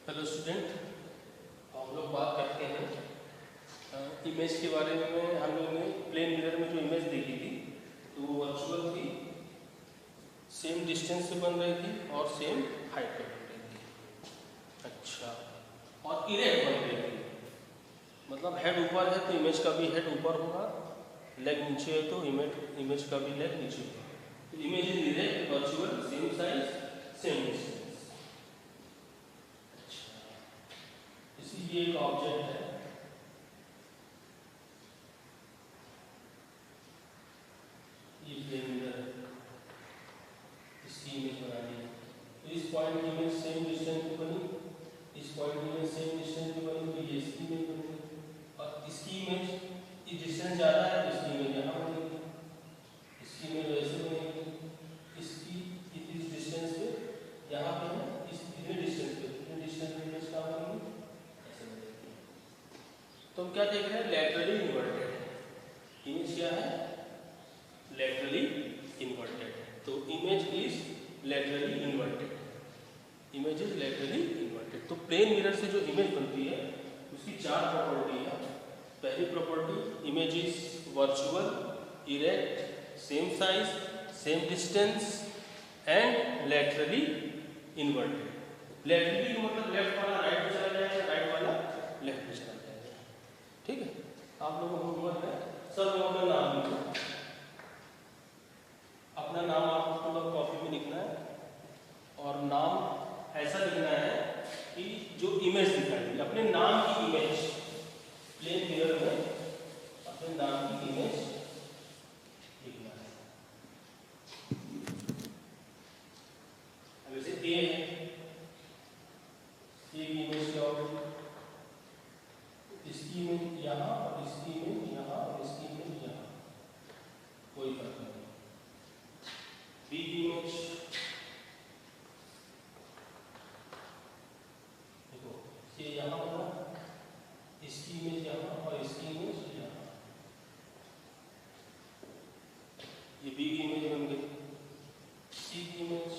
Hello student, हम लोग बात करते हैं इमेज के बारे में। हम लोग ने प्लेन मिरर में जो इमेज देखी थी तो वो वर्चुअल थी, सेम डिस्टेंस पे बन रही थी और सेम हाइट पे बन रही थी। अच्छा, और इरेक्ट बन रही थी, मतलब हेड ऊपर है तो इमेज का भी हेड ऊपर होगा, लेग नीचे है तो इमेज का भी लेग नीचे होगा। तो image is erect, virtual, same size, same distance. ये एक ऑब्जेक्ट है, ये प्लेन मिरर है, इसकी इमेज बनानी है। तो इस पॉइंट की इमेज सेम डिस्टेंस पे बनी, इस पॉइंट की इमेज सेम डिस्टेंस पे बनी, तो ये इसकी इमेज बनेगी। और इसकी इमेज, ये डिस्टेंस ज़्यादा है तो इसकी इमेज यहाँ बनेगी, इसकी इमेज वैसे बनेगी, इसकी इस डिस्टेंस पे यहाँ पे है, इतने डिस्टेंस पे इमेज कहाँ बनेगी, ऐसे बनेगी। तो हम क्या देख रहे हैं? Laterally inverted image. क्या है? Laterally inverted. तो image is laterally inverted, image is laterally inverted. तो प्लेन मिरर से जो इमेज बनती है उसकी चार प्रॉपर्टी है। पहली property, image is virtual, erect, same size, same distance and laterally inverted. Laterally मतलब लेफ्ट वाला राइट में चला जाएगा, राइट वाला लेफ्ट में चला जाएगा। ठीक है, आप लोगों को होमवर्क है, सब लोगों का नाम लिखो, अपना नाम आपको पूरा कॉपी में लिखना है और नाम ऐसा लिखना है कि जो इमेज दिखाई, अपने नाम की इमेज प्लेन मिरर में अपने नाम की इमेज लिखना है। अब जैसे ए है, ए की इमेज क्या होगी? इसकी इमेज यहाँ और इसकी इमेज यहाँ और इसकी इमेज यहाँ, कोई फर्क नहीं। बी की इमेज देखो, ये यहाँ होगा, इसकी इमेज यहाँ और इसकी इमेज यहाँ, ये बी की इमेज बन गई। सी की इमेज,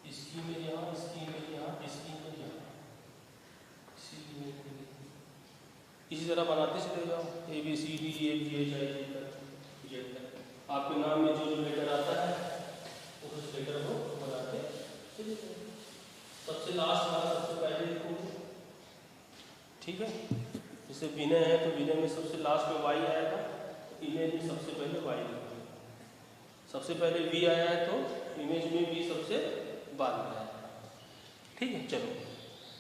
इसकी इमेज यहाँ, इसकी इमेज यहाँ, इसकी इमेज यहाँ, इसी तरह बनाते चले जाओ, A B C D A B H I Z तक। आपके नाम में जो जो लेटर आता है उस लेटर को बनाते चले जाओ। सबसे लास्ट वाला सबसे पहले लिखोगे, ठीक है। जैसे विनय है तो विनय में सबसे लास्ट में वाई आएगा, इमेज में सबसे पहले वाई लिखोगे। सबसे पहले वी आया है तो इमेज में वी सबसे बाद में आएगा। ठीक है, चलो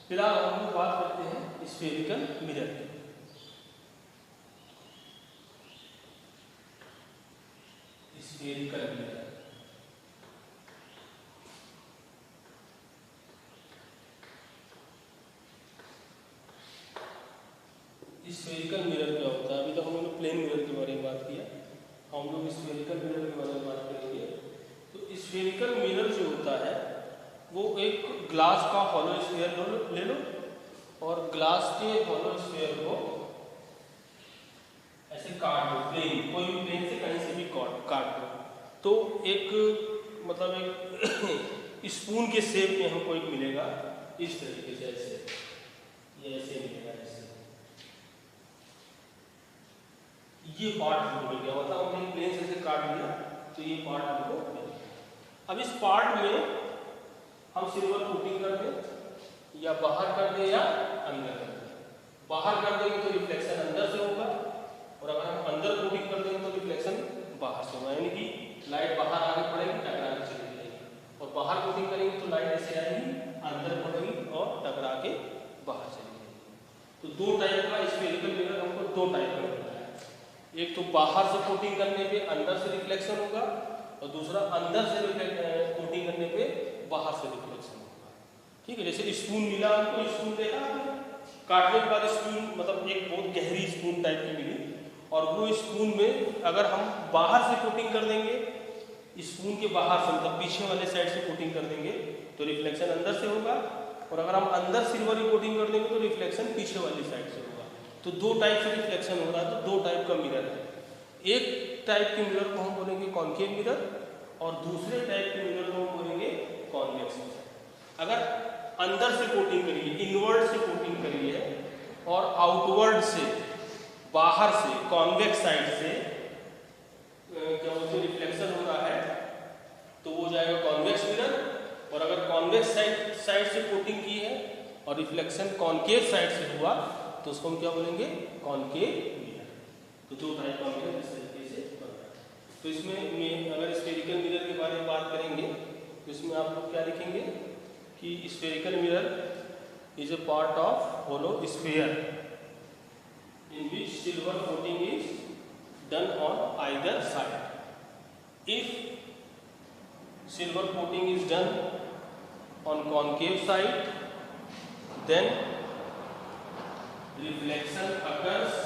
फिलहाल हम लोग बात करते हैं स्फेरिकल मिरर की। स्फेरिकल मिरर, स्फेरिकल मिरर क्या होता है? अभी तक हम लोगों ने प्लेन मिरर के बारे में बात किया, हम लोग स्फेरिकल मिरर के बारे में बात करेंगे। तो स्फेरिकल मिरर जो होता है वो एक ग्लास का हॉलो स्फीयर ले लो और ग्लास के हॉलो स्फीयर को ऐसे काट दो, प्लेन, कोई भी प्लेन से कहीं से भी काट दो, तो एक मतलब एक स्पून के शेप में हमको एक मिलेगा इस तरीके से, ऐसे ये ऐसे मिलेगा, ऐसे ये पार्ट हमको मिल गया। मतलब हमने प्लेन से काट लिया तो ये पार्ट हमको मिल गया। अब इस पार्ट में हम सिल्वर कोटिंग कर दें या बाहर कर दें या अंदर कर दें। बाहर कर देंगे तो रिफ्लेक्शन अंदर से होगा और अगर हम अंदर कोटिंग कर देंगे तो रिफ्लेक्शन बाहर से होगा, यानी कि लाइट बाहर आगे पड़ेगी, टकरा के चली जाएगी। और बाहर कोटिंग करेंगे तो लाइट ऐसे आएगी, अंदर पड़ेगी और टकरा के बाहर चली जाएगी। तो दो टाइप का स्फेरिकल मिरर हमको दो टाइप का मिलता है, एक तो बाहर से कोटिंग करने पे अंदर से रिफ्लेक्शन होगा और दूसरा अंदर से कोटिंग करने पे बाहर से रिफ्लेक्शन होगा। ठीक है, जैसे स्पून मिला हमको, स्पून देखा आपने, काटने के बाद स्पून मतलब एक बहुत गहरी स्पून टाइप की मिली और वो स्पून में अगर हम बाहर से कोटिंग कर देंगे, स्पून के बाहर से मतलब पीछे वाले साइड से कोटिंग कर देंगे तो रिफ्लेक्शन अंदर से होगा और अगर हम अंदर सिल्वर की कोटिंग कर देंगे तो रिफ्लेक्शन पीछे वाली साइड से होगा। तो दो टाइप से रिफ्लेक्शन हो रहा है, तो दो टाइप का मिरर है। एक टाइप के मिरर को हम बोलेंगे कॉन्केव मिरर और दूसरे टाइप के मिरर को हम बोलेंगे कॉन्वेक्स मिरर। अगर अंदर से कोटिंग करी है, इनवर्ड से कोटिंग करी है, और आउटवर्ड से, बाहर से, कॉन्वेक्स साइड से क्या बोलते हैं रिफ्लेक्शन हो रहा है, तो वो जाएगा कॉन्वेक्स मिरर। और अगर कॉन्वेक्स साइड से कोटिंग की है और रिफ्लेक्शन कॉन्केव साइड से हुआ तो उसको हम क्या बोलेंगे, कॉन्केव मिरर। तो दो टाइप का मिरर इस तरीके से बनता है। तो इसमें अगर स्फेरिकल मिरर के बारे में बात करेंगे तो इसमें आप लोग क्या लिखेंगे कि spherical mirror is a part of hollow sphere in which silver coating is done on either side. If silver coating is done on concave side, then reflection occurs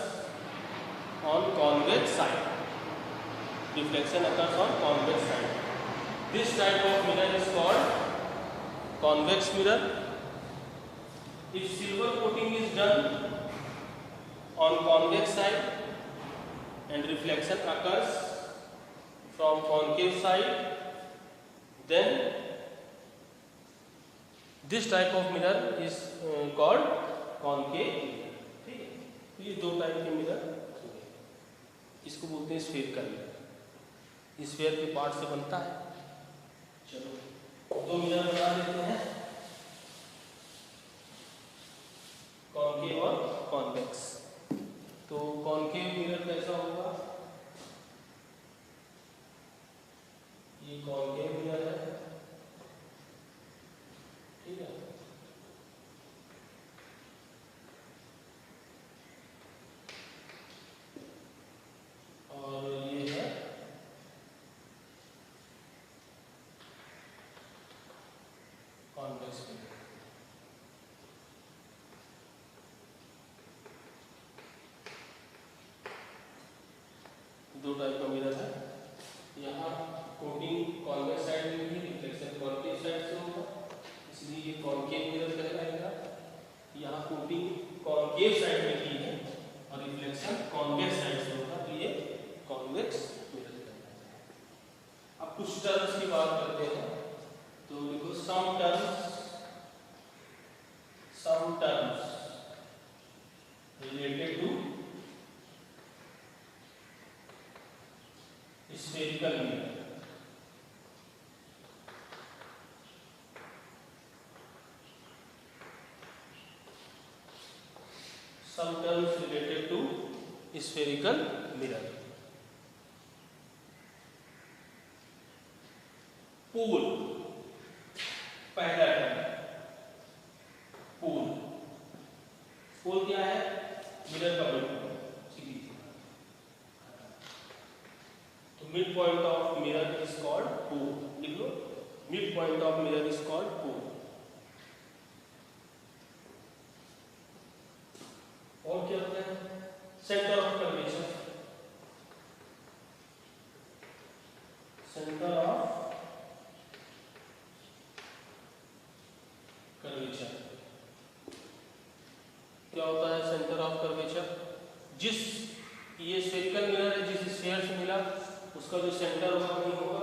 on convex side. Reflection occurs on convex side. This type of mirror is called convex mirror. If silver coating is done on convex side and reflection occurs from concave side, then this type of mirror is called concave mirror. ठीक है, तो ये दो type के mirror, इसको बोलते हैं spherical mirror. Sphere के पार्ट से बनता है। चलो दो मिरर बना देते हैं, कॉन्केव और कॉन्वेक्स। तो कॉन्केव मिरर कैसा होगा, ये कॉन्केव मिरर है, ठीक है, और ये है कॉन्वेक्स मिरर। दो टाइप का मिरर है। यहाँ कोटिंग कॉन्वेक्स साइड में भी, रिफ्लेक्शन कॉन्केव साइड से होगा, इसलिए ये कॉन्केव मिरर कहलाएगा। यहाँ कोटिंग कॉन्केव साइड में की है और रिफ्लेक्शन कॉन्वेक्स साइड से होगा, तो ये कॉन्वेक्स मिरर कहलाएगा। अब कुछ टर्म्स की बात करते हैं, तो देखो some terms related to spherical mirror. Some terms related to spherical mirror. Pole, पहला टर्म पूल। पूल क्या है, मिरर का मिड पॉइंट। तो mid point of mirror is called pole, लिख लो, mid point of mirror is called pole. और क्या होता है, centre of curvature, centre of curvature क्या होता है, सेंटर ऑफ कर्वेचर, जिस ये स्फेरिकल मिरर है, जिस स्फीयर से मिला उसका जो सेंटर होगा नहीं होगा,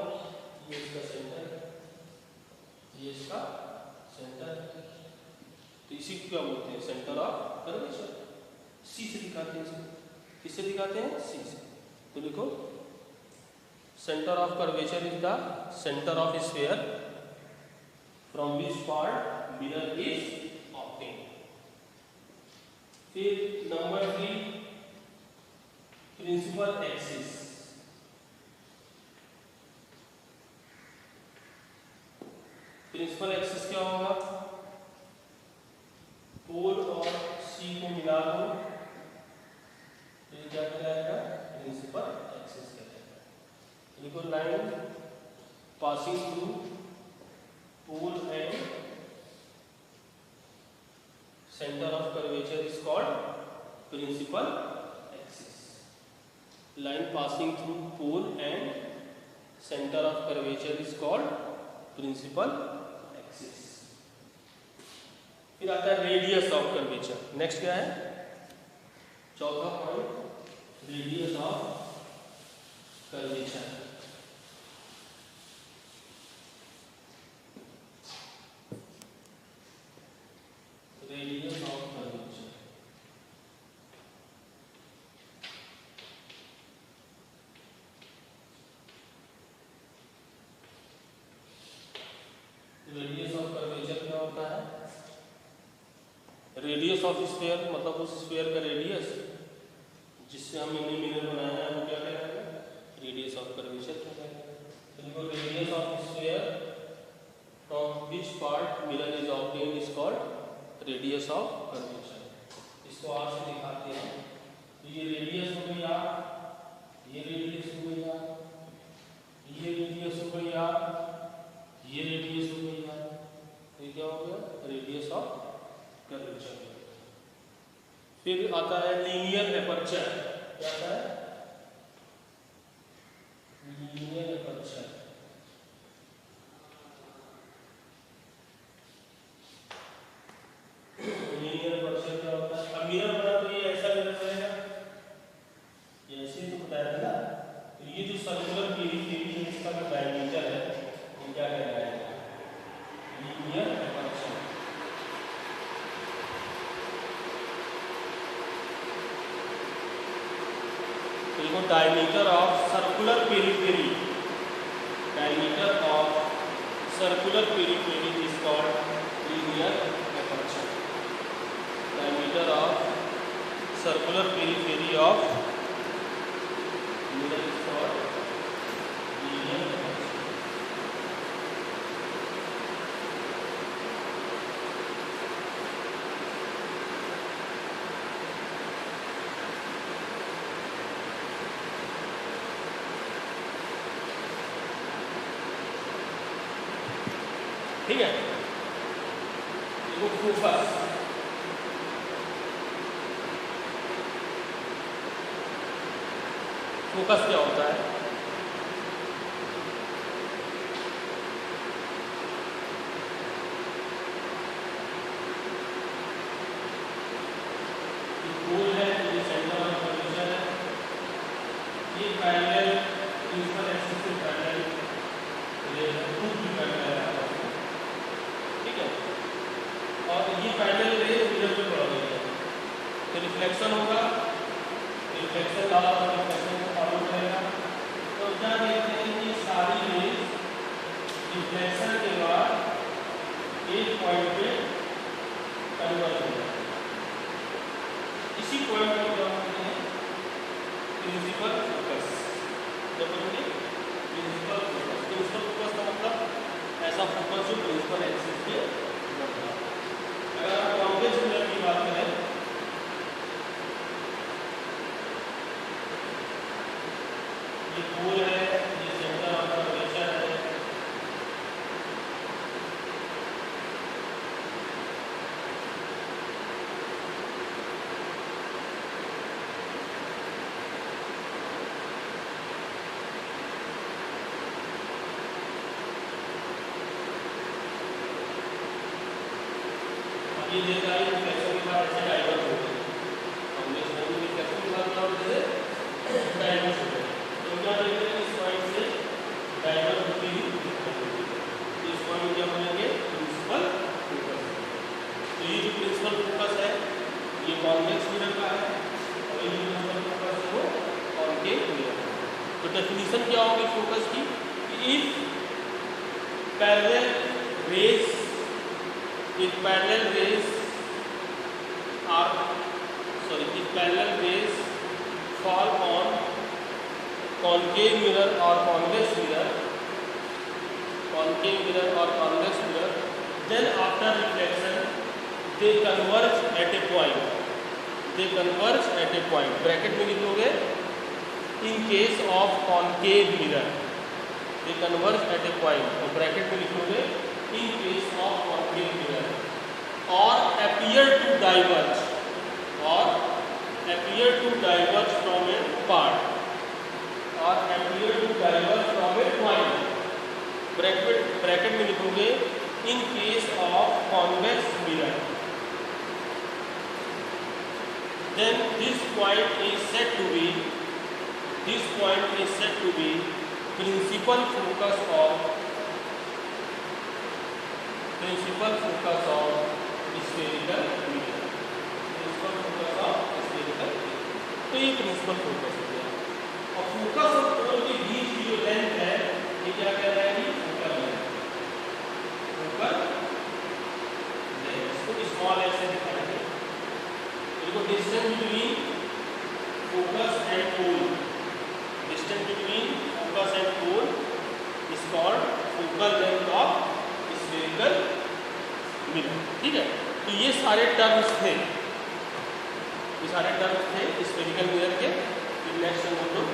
ये इसका सेंटर है, ये इसका सेंटर है, तो इसी को क्या बोलते हैं, सेंटर ऑफ कर्वेचर। सी से दिखाते हैं इसको, किससे दिखाते हैं, सी से। तो देखो centre of curvature is the centre of sphere from which part mirror is obtained. फिर number 3 principal axis. Principal axis क्या होगा, पोल और सी को मिला दो, ये क्या कहलाएगा, प्रिंसिपल एक्सिस कहलाएगा। देखो line passing through pole and centre of curvature is called principal axis. Line passing through pole and centre of curvature is called principal axis. फिर आता है रेडियस ऑफ कर्वेचर। नेक्स्ट क्या है, चौथा point, radius of curvature. Radius of curvature क्या होता है? Radius of sphere, मतलब उस स्फीयर का रेडियस जिससे हमने मिरर बनाया है वो क्या कहलाएगा? रेडियस ऑफ कर्वेचर कहलाएगा। तो radius of sphere from which part mirror is obtained is called radius of curvature. इसको आर से दिखाते हैं। तो ये रेडियस हो गई आर, ये रेडियस हो गई आर, ये रेडियस हो गई आर, ये रेडियस हो गई आर। तो ये क्या हो गया? Radius of curvature. फिर आता है लीनियर एपर्चर। क्या आता है? Linear aperture. लीनियर एपर्चर क्या होता है? अब मिरर बना तो ये ऐसा मिरर बनेगा, ये ऐसे ही तो बताया था ना। तो ये जो सर्कुलर पेरिफेरी है इसका जो डायमीटर है वो क्या कहलाएगा? Linear aperture. देखो diameter of circular periphery, diameter of circular periphery is called linear aperture. Diameter of circular periphery of mirror is called linear aperture. ठीक है, देखो फोकस। फोकस क्या होता है? गोल है, ये सेंटर ऑफ कर्वेचर है, ये पैरेलल प्रिंसिपल एक्सिस से पैरेलल और ये पैरेलल रेज मिरर पे पड़ रही है तो रिफ्लेक्शन होगा, रिफ्लेक्शन लॉ और रिफ्लेक्शन को फॉलो करेगा। तो क्या देखते हैं कि सारी रेज रिफ्लेक्शन के बाद एक पॉइंट पे कन्वर्ज हो जाए। इसी पॉइंट को क्या कहते हैं? Principal focus. जब बोलेंगे प्रिंसिपल फोकस, प्रिंसिपल फोकस का मतलब ऐसा फोकस जो प्रिंसिपल एक्सिस के होता है। अगर आप कॉन्वेक्स मिरर की बात करें, ये गोल है, ये सेंटर ऑफ कर्वेचर है, ये जैसा है रिफ्लेक्शन के बाद ऐसे डाइवर्ज हो गए। कॉन्वेक्स में रिफ्लेक्शन के बाद क्या होता है? डाइवर्ज हो गए। तो क्या देखते हैं? इस पॉइंट से डाइवर्ज होती हुई इस पॉइंट क्या बोलेंगे? Principal focus. तो ये जो प्रिंसिपल फोकस है ये कॉन्वेक्स मिरर का है और ये जो प्रिंसिपल फोकस है वो कॉन्केव मिरर का। तो डेफिनेशन क्या होगी फोकस की? If parallel raise if parallel rays fall on concave mirror or convex mirror, then after reflection they converge at a point, bracket में लिखोगे in case of concave mirror they converge at a point, तो bracket में लिखोगे in case of concave mirror or appear to diverge from a part or appear to diverge from a point, bracket में लिखोगे in case of convex mirror, then this point is said to be principal focus of spherical mirror। तो ये principal focus हो गया। और focus और पोल के बीच की जो लेंथ है ये क्या कहलाएगी? Focal length. focus and pole, distance between focus and pole is called focal length of spherical mirror. ठीक है, तो ये सारे टर्म्स थे, स्फेरिकल मिरर के। नेक्स्ट हम लोग